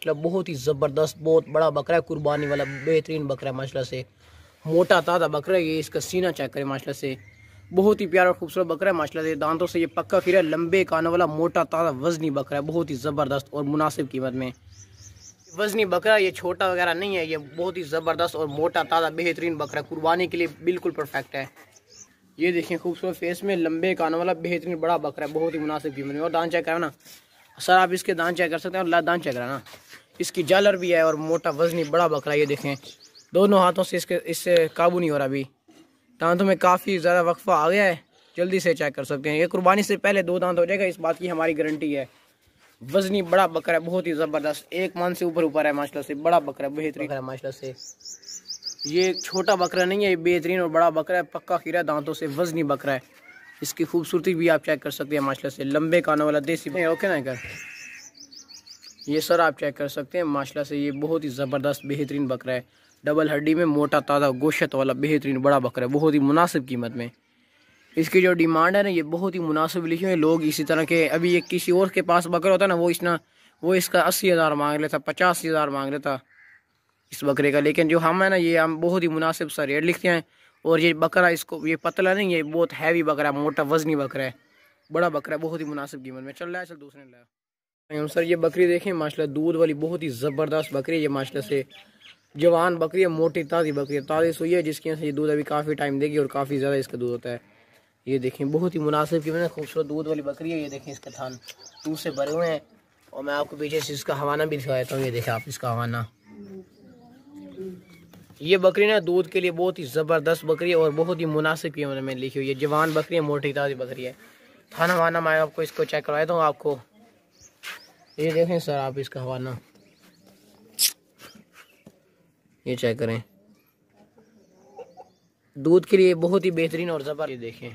माशाल्लाह, बहुत ही ज़बरदस्त, बहुत बड़ा बकरा है, कुर्बानी वाला बेहतरीन बकरा है माशाल्लाह से, मोटा ताज़ा बकरा है। ये इसका सीना चेक करें माशाल्लाह से, बहुत ही प्यारा और खूबसूरत बकरा है माशाल्लाह से। दांतों से ये पक्का खीरा, लंबे कानों वाला मोटा ताज़ा वजनी बकरा है, बहुत ही ज़बरदस्त और मुनासिब कीमत में। वजनी बकरा, ये छोटा वगैरह नहीं है, ये बहुत ही ज़बरदस्त और मोटा ताज़ा बेहतरीन बकरा, कुर्बानी के लिए बिल्कुल परफेक्ट है। ये देखिए खूबसूरत फेस में लंबे कानों वाला बेहतरीन बड़ा बकरा है, बहुत ही मुनासिब कीमत में। और दांत चेक करो ना सर, आप इसके दांत चेक कर सकते हैं, और दांत चेक करा ना, इसकी जालर भी है और मोटा वजनी बड़ा बकरा। ये देखें दोनों हाथों से इससे काबू नहीं हो रहा, अभी दांतों में काफ़ी ज़्यादा वक्फा आ गया है, जल्दी से चेक कर सकते हैं। ये कुर्बानी से पहले 2 दांत हो जाएगा, इस बात की हमारी गारंटी है। वजनी बड़ा बकरा है, बहुत ही ज़बरदस्त, 1 मन से ऊपर है माशाल्लाह से, बड़ा बकरा बेहतरीन है माशाल्लाह से। ये छोटा बकरा नहीं है, ये बेहतरीन और बड़ा बकरा है, पक्का खीरा दांतों से वजनी बकरा है। इसकी खूबसूरती भी आप चेक कर सकते हैं माशाल्लाह से, लंबे कानों वाला देसी ओके ना कर। ये सर आप चेक कर सकते हैं माशाल्लाह से, ये बहुत ही ज़बरदस्त बेहतरीन बकरा है, डबल हड्डी में मोटा ताज़ा गोश्त वाला बेहतरीन बड़ा बकरा है, बहुत ही मुनासिब कीमत में। इसकी जो डिमांड है ना, ये बहुत ही मुनासिब लिखी हुई। लोग इसी तरह के, अभी ये किसी और के पास बकरा होता है ना, वो इसका 80,000 मांग लेता, 85,000 मांग लेता इस बकरे का। लेकिन जो हम है ना, ये हम बहुत ही मुनासिब सा रेट लिखते हैं। और ये बकरा, इसको ये पतला नहीं, ये बहुत हैवी बकरा है, मोटा वजनी बकरा है, बड़ा बकरा है, बहुत ही मुनासिब कीमत में। चल रहा है, चल दूसरे लाया सर। ये बकरी देखें माशाल्लाह, दूध वाली बहुत ही ज़बरदस्त बकरी है ये माशाल्लाह से, जवान बकरी है, मोटी ताज़ी बकरी है, ताज़ी सुई है, जिसकी वजह से ये दूध अभी काफ़ी टाइम देगी और काफ़ी ज़्यादा इसका दूध होता है। ये देखें बहुत ही मुनासिब कीमत में खूबसूरत दूध वाली बकरी है। ये देखें इसके थान दूध से भरे हुए हैं, और मैं आपको पीछे से इसका हवाना भी दिखा देता हूँ। ये देखें आप इसका हवाना। ये बकरी ना दूध के लिए बहुत ही ज़बरदस्त बकरी है और बहुत ही मुनासिब कीमत में लिखी हुई है। जवान बकरी है, मोटी ताज़ी बकरी है। थाना वाना मैं आपको इसको चेक करवाया हूँ आपको। ये देखें सर आप इसका हवाना, ये चेक करें, दूध के लिए बहुत ही बेहतरीन और ज़बरदस्त। ये देखें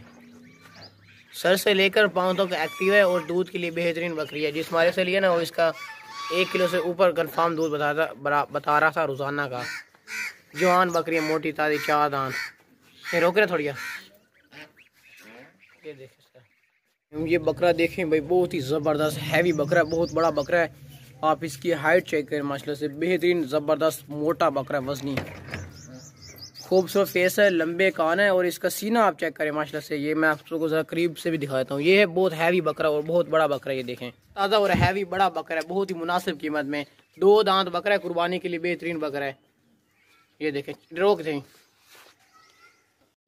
सर से लेकर पाँव तक एक्टिव है और दूध के लिए बेहतरीन बकरी है। जिस मारे से लिया ना, वो इसका 1 किलो से ऊपर कंफर्म दूध बता रहा था रोज़ाना का। जवान बकरी है, मोटी ताज़ी, 4 दांत। ये रोक रहे थोड़ी। ये देखें ये बकरा देखें भाई, बहुत ही ज़बरदस्त हैवी बकरा है, बहुत बड़ा बकरा है। आप इसकी हाइट चेक करें माशाल्लाह से, बेहतरीन ज़बरदस्त मोटा बकरा है, वजनी, खूबसूरत फेस है, लंबे कान है। और इसका सीना आप चेक करें माशाल्लाह से, ये मैं आपको ज़रा करीब से भी दिखाता हूँ। ये है बहुत हैवी बकरा और बहुत बड़ा बकरा। ये देखें ताज़ा और हैवी बड़ा बकरा है, बहुत ही मुनासिब कीमत में। 2 दांत बकरा है, कुर्बानी के लिए बेहतरीन बकरा है। ये देखें रोक दें,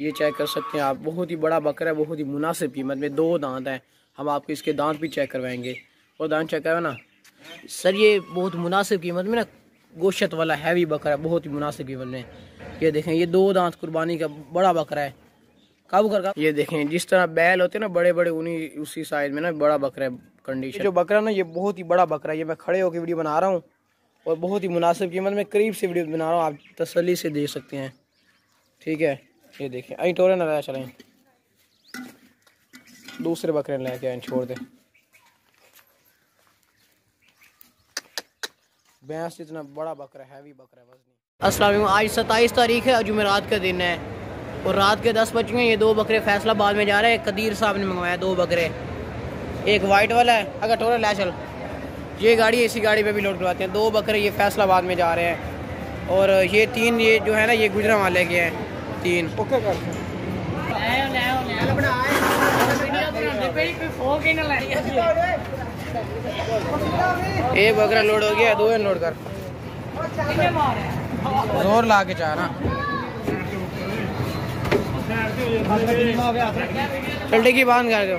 ये चेक कर सकते हैं आप, बहुत ही बड़ा बकरा है, बहुत ही मुनासिब कीमत में। 2 दांत हैं, हम आपको इसके दांत भी चेक करवाएंगे। और दांत चेक करवा ना सर, ये बहुत मुनासिब कीमत में ना, गोश्त वाला हैवी बकरा है, बहुत ही मुनासिब कीमत में। ये देखें ये 2 दांत कुर्बानी का बड़ा बकरा है, काबू कर। ये देखें जिस तरह बैल होते हैं ना बड़े बड़े, उसी साइज में ना बड़ा बकरा है कंडीशन। जो बकरा ना, ये बहुत ही बड़ा बकरा है। ये मैं खड़े होकर वीडियो बना रहा हूँ और बहुत ही मुनासिब कीमत में करीब से वीडियो बना रहा हूँ, आप तसल्ली से देख सकते हैं, ठीक है। ये देखें अं टोरे ना लाया, चलें दूसरे बकरे ने लेके आए, छोड़ दे। भैंस इतना बड़ा बकरा, हैवी बकरा है। अस्सलाम वालेकुम, आज 27 तारीख है, जुमेरात का दिन है और रात के 10 बज गए। ये 2 बकरे फैसलाबाद में जा रहे हैं। कदीर साहब ने मंगवाया 2 बकरे, एक वाइट वाला है, अगर टोरा ला चल। ये गाड़ी है, इसी गाड़ी पे भी लोड करवाते हैं। 2 बकरे ये फैसलाबाद में जा रहे हैं और ये 3 ये जो है ना, ये गुजरांवाले के हैं 3। ओके कर एक बकरा लोड हो गया, 2 लोड कर, जोर ला के चाह ना। चलटे की बांध कर दो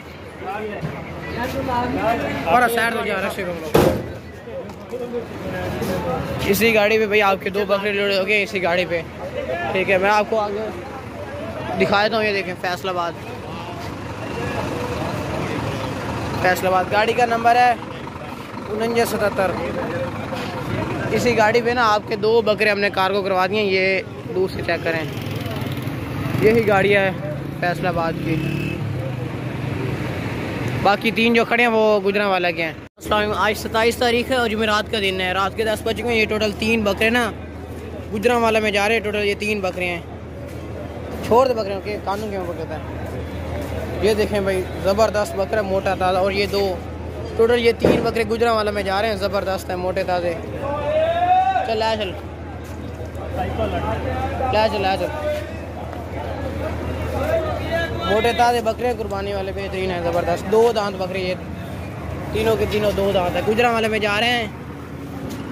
और साइड हो जा। इसी गाड़ी पे भाई आपके 2 बकरे लोड हो गए, इसी गाड़ी पे, ठीक है। मैं आपको आगे दिखा देता हूँ। ये देखें फैसलाबाद गाड़ी का नंबर है 4977। इसी गाड़ी पे ना आपके 2 बकरे हमने कार्गो करवा दिए। ये दूर से चेक करें, यही गाड़ी है फैसलाबाद की। बाकी 3 जो खड़े हैं वो गुजरांवाला के हैं। आज 27 तारीख है और जुमेरात का दिन है। रात के 10 बज गए। ये टोटल 3 बकरे ना गुजरांवाला में जा रहे हैं। टोटल ये 3 बकरे हैं। छोड़ दे बकरे के कानून क्यों पकड़ता है। ये देखें भाई ज़बरदस्त बकरा, मोटा ताज़ा। और ये 2 टोटल ये 3 बकरे गुजरांवाला में जा रहे हैं। ज़बरदस्त है, मोटे ताज़े। चल ला चल ला चल ला चल। मोटे ताज़े बकरे कुर्बानी वाले बेहतरीन है, ज़बरदस्त। 2 दांत बकरे, ये तीनों के तीनों 2 दांत है। गुजरांवाला में जा रहे हैं,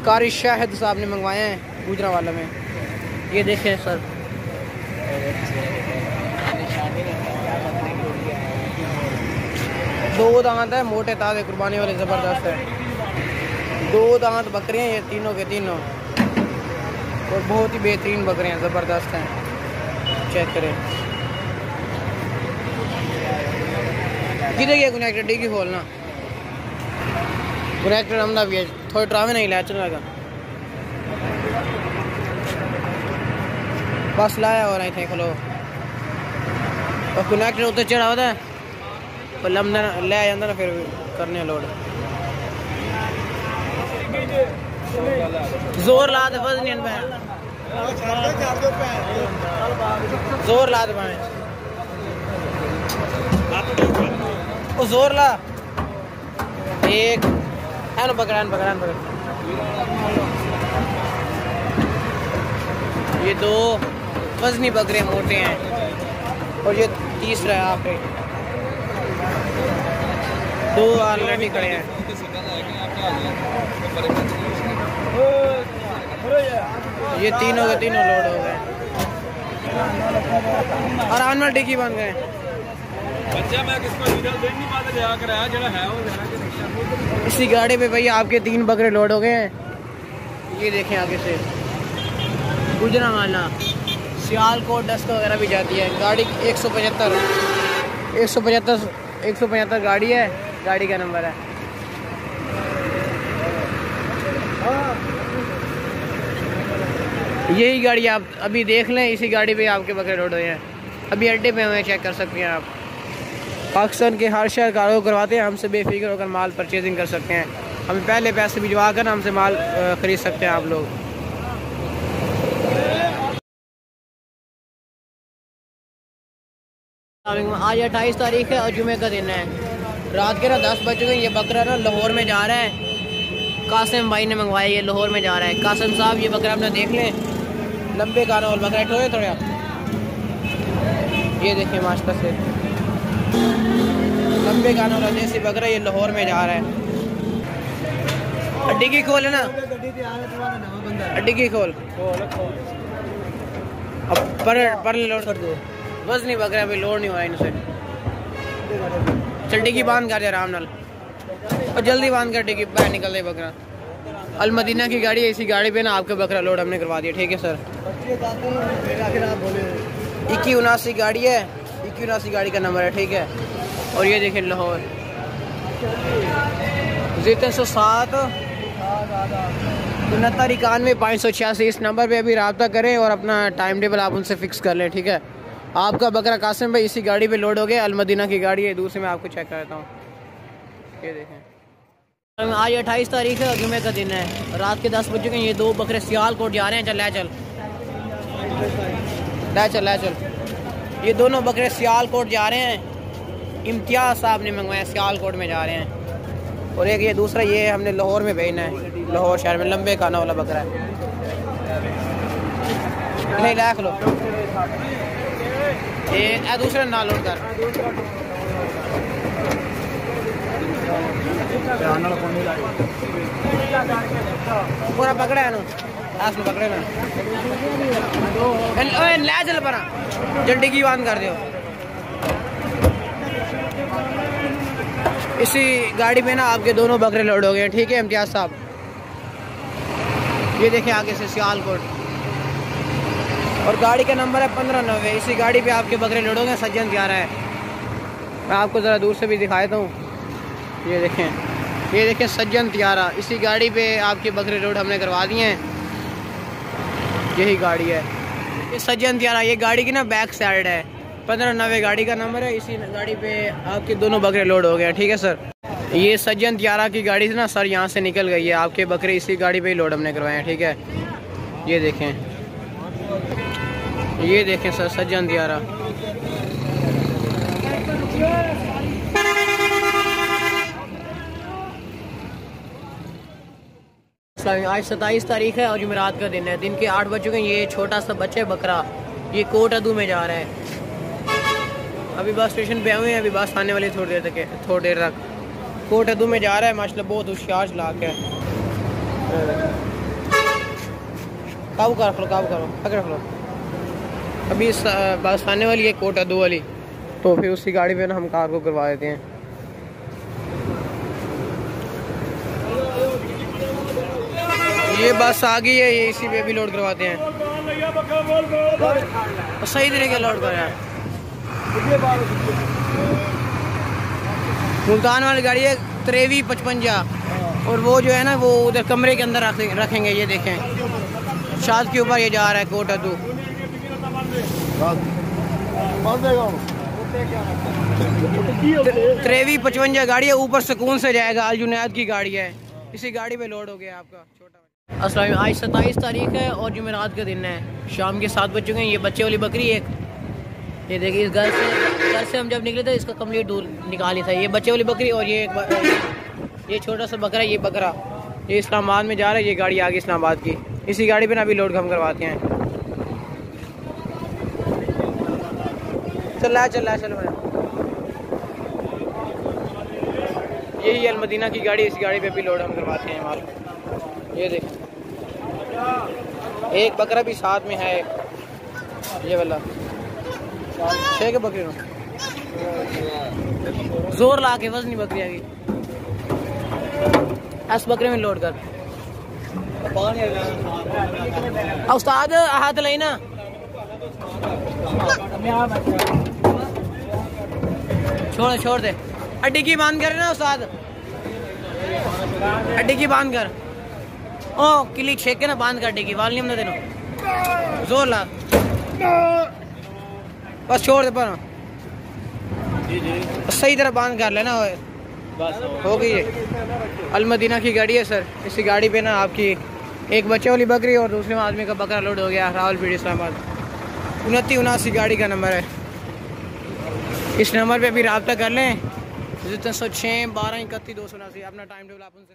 कारी शाहिद साहब ने मंगवाए हैं गुजरांवाला में। ये देखें सर, दो दांत है, मोटे ताज़े कुर्बानी वाले, ज़बरदस्त है। 2 दांत बकरे हैं ये तीनों के तीनों, और बहुत ही बेहतरीन बकरे हैं, ज़बरदस्त हैं। चेक करें। किधर गया कनेक्टर? डिग्गी खोलना, कनेक्टर हमदा भी है, थोड़े ट्रावे नहीं लाया चलने का, बस लाया और आई थे खलो। और कनेक्टर उत्ते चढ़ा होता है, पर लमना ले आ जाता ना, फिर करने लोड। जोर ला दे, बस नहीं जोर ला दे भाई, ओ जोर ला। एक है पकड़ान पकड़ान पकड़। ये 2 वजनी बकरे मोटे हैं, और ये तीसरा है आप 2 ऑलरेडी खड़े हैं। ये तीनों के तीनों लोड हो गए, और आन में डिग्गी बन गए। इसी गाड़ी पे भैया आपके 3 बकरे लोड हो गए हैं। ये देखें आगे से गुजरांवाला, सियालकोट, डस्का वगैरह भी जाती है गाड़ी। 175 गाड़ी है, गाड़ी का नंबर है। यही गाड़ी आप अभी देख लें, इसी गाड़ी पे आपके बकरे लोड हुए हैं। अभी अड्डे पे हमें चेक कर सकते हैं आप। पाकिस्तान के हर शहर कार्गो करवाते हैं, हमसे बेफिक्र होकर माल परचेजिंग कर सकते हैं। हमें पहले पैसे भिजवा कर हमसे माल ख़रीद सकते हैं आप लोग। आज 28 तारीख है और जुमे का दिन है। रात के ना 10 बज गए। ये बकरा ना लाहौर में जा रहा है, कासिम भाई ने मंगवाया, ये लाहौर में जा रहा है। कासिम साहब ये बकरा अपना देख लें, लंबे कानों वाला बकरा ठोए थोड़ा। ये देखें माशाल्लाह से लंबे कानों वाला देसी बकरा, ये लाहौर में जा रहा है। डिग्गी खोल है ना, डिग्गी खोल। अब पर लोड कर दो, बस नहीं बकरा अभी लोड नहीं हुआ इनसे। चल डिग्गी बांध कर आराम नाल, और जल्दी बांध कर डिग्गी, बाहर निकल दे बकरा। अल मदीना की गाड़ी है, इसी गाड़ी पे ना आपका बकरा लोड हमने करवा दिया। ठीक है सर। 2179 गाड़ी है, 2179 गाड़ी का नंबर है। ठीक है। और ये देखें लाहौर 307 6991 586, इस नंबर पे अभी रब्ता करें और अपना टाइम टेबल आप उनसे फिक्स कर लें। ठीक है। आपका बकरा कासिम भाई इसी गाड़ी पे लोड हो गया। अलमदीना की गाड़ी है, दूसरे में आपको चेक कराता हूँ। ये देखें, आज 28 तारीख है, जुमे का दिन है। रात के 10 बज चुके हैं। ये 2 बकरे सियालकोट जा रहे हैं। चल ले चल ले चल ले चल। ये दोनों बकरे सियालकोट जा रहे हैं। इम्तियाज़ साहब ने मंगवाया, सियालकोट में जा रहे हैं। और एक ये दूसरा, ये हमने लाहौर में भेजना है। लाहौर शहर में लंबे काना वाला बकरा है। नहीं लाख लो, ये दूसरा ना लोड कर। पूरा पकड़ा है ना, आस में पकड़े ना। ले चल परा, जल्दी की बांध कर दो। इसी गाड़ी में ना आपके दोनों बकरे लोड हो गए। ठीक है इम्तियाज़ साहब। ये देखें आगे से सियालकोट, और गाड़ी का नंबर है 1590। इसी गाड़ी पे आपके बकरे लोड हो गए। सज्जन दियारा है। मैं आपको ज़रा दूर से भी दिखाता हूँ। ये देखें सज्जन तियारा, इसी गाड़ी पे आपके बकरे लोड हमने करवा दिए हैं। यही गाड़ी है, ये सज्जन तियारा। ये गाड़ी की ना बैक साइड है, 1590 गाड़ी का नंबर है। इसी गाड़ी पे आपके दोनों बकरे लोड हो गए। ठीक है सर। ये सज्जन तियारा की गाड़ी से ना सर यहाँ से निकल गई है। आपके बकरे इसी गाड़ी पे ही लोड हमने करवाए हैं। ठीक है। ये देखें सर, सज्जन तियारा। आज 27 तारीख है और जुमेरात का दिन है। दिन के 8 बज चुके हैं। ये छोटा सा बच्चा बकरा ये कोट अदू में जा रहा है। अभी बस स्टेशन पे आए हैं, अभी बस आने वाली थोड़ी देर तक। कोट अदू में जा रहा है। माशाल्लाह बहुत होशियार चलाक है। काबू करो पकड़ लो। अभी बस आने वाली है कोट अदू वाली, तो फिर उसी गाड़ी पे ना हम कार को करवा देते हैं। ये बस आ गई है, ये इसी पे भी लोड करवाते हैं। सही तरीके लोड कर रहा है। मुल्तान वाली गाड़ी है 5355 और वो जो है ना वो उधर कमरे के अंदर रखेंगे। ये देखें शाद के ऊपर ये जा रहा है कोट अदू। 5355 गाड़ी है, ऊपर सुकून से जाएगा। अल जुनैद की गाड़ी है, इसी गाड़ी पे लोड हो गया आपका छोटा। अस्सलाम, आज 27 तारीख है और जुमेरात का दिन है। शाम के 7 बज चुके हैं। ये बच्चे वाली बकरी एक, ये देखिए इस घर से हम जब निकले थे इसका कंप्लीट दूर निकाली था। ये बच्चे वाली बकरी और ये छोटा सा बकरा, ये बकरा ये इस्लामाबाद में जा रहा है। ये गाड़ी आगे इस्लामाबाद की, इसी गाड़ी पे ना अभी लोड हम करवाते हैं। चल यही अलमदीना की गाड़ी, इस गाड़ी पे भी लोड हम करवाते हैं माल। ये देख एक बकरा भी साथ में है, ये वाला छह के बकरी जोर ला के वजनी बकरी आ गई। इस बकरे में लोड कर उस्ताद हाथ लाई ना। छोड़ दे, अड्डी की बांध कर ना उस्ताद, अड्डी की बांध कर। ओ किली छेक के ना बांध कर अड्डी की, वाल नहीं हमने देना। जोर ला, बस छोड़ दे पर सही तरह बांध कर लेना। बस हो गई है। अलमदीना की गाड़ी है सर, इसी गाड़ी पे ना आपकी एक बच्चे वाली बकरी और दूसरे आदमी का बकरा लोड हो गया। रावलपीड़ी इस्लामाबाद 2979 गाड़ी का नंबर है। इस नंबर पे भी रब्ता कर लें 306 12 31 279। अपना टाइम टेबल आप उनसे